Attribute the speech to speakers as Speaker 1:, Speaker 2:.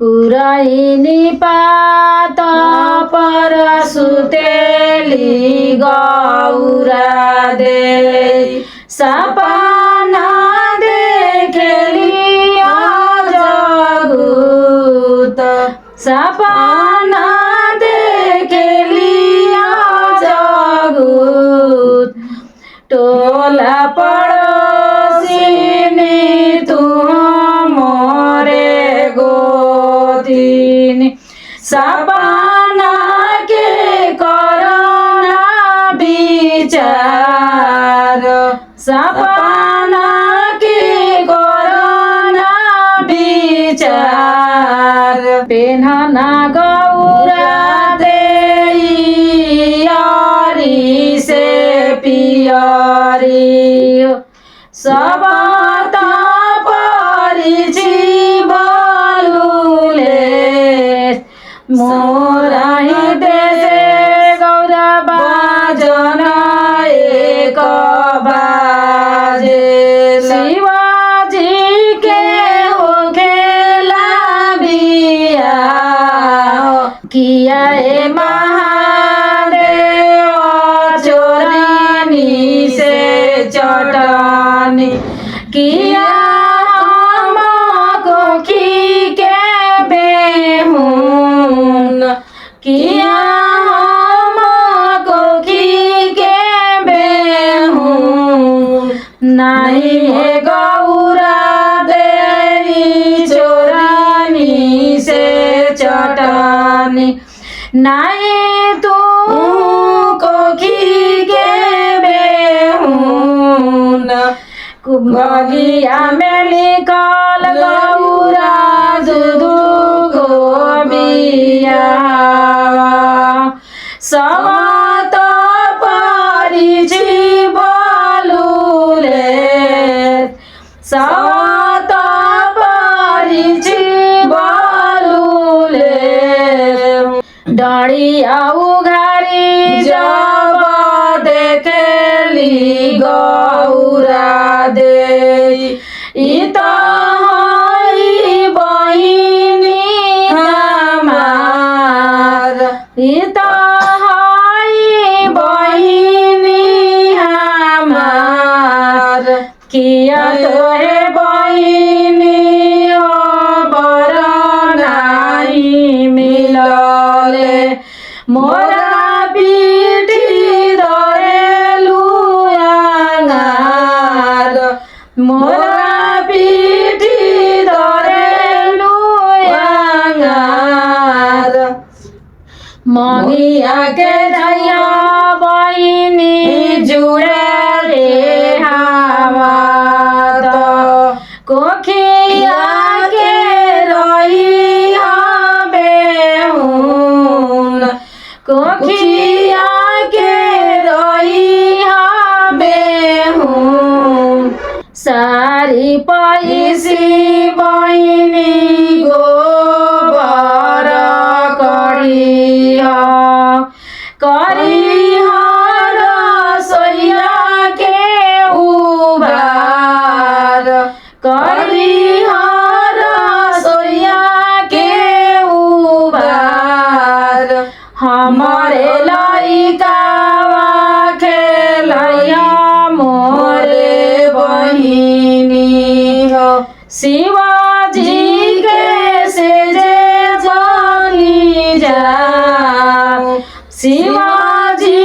Speaker 1: पुराइनी पात पर सुतेली गौरा दे सपना देखेली जगुत सपना देखेली जगुत टोला पड़ोसिनी तू मोरे गोदिनी सपना के करना विचार सपना के करना विचार पेन्हना गौरा देइयारी से पियरी सबत परिछि बलुले मोरा देशे गौरा बाजन एक बाजे शिवाजी के हो खेला बिया किया ए महादेव चोरानी से चटनी किया हमको खी के बेहून किया हमको खी के बेहून नहीं है गौरा देवी चोरानी से चटनी नहीं तू कोखी के बेहून बगिया में निकाल गौरा दूधू गोबिया सवत परिछि बलुले सवत परिछि बलुले डढ़िया उघारी जब देखेली गौरा दे ई त हई बहिनी हमार ई त हई बहिनी हमार किया तोहे बहिनी बर नाही मिलले मोरा पीठी धरेलु आंगार मोरा पीठी धरेलु आंगार मगिया के जया बहिनी जुड़े रे हमार कोखिया के रही बेहून कोखिया के रही बेहून सारी पैसी बहिनी गोबर करिया रसोइया के उबार रसोइया के उबार हमारे लइकावा खेलैया मोरे बहिनी हो शिवाजी के से जे जानी जा शिवाजी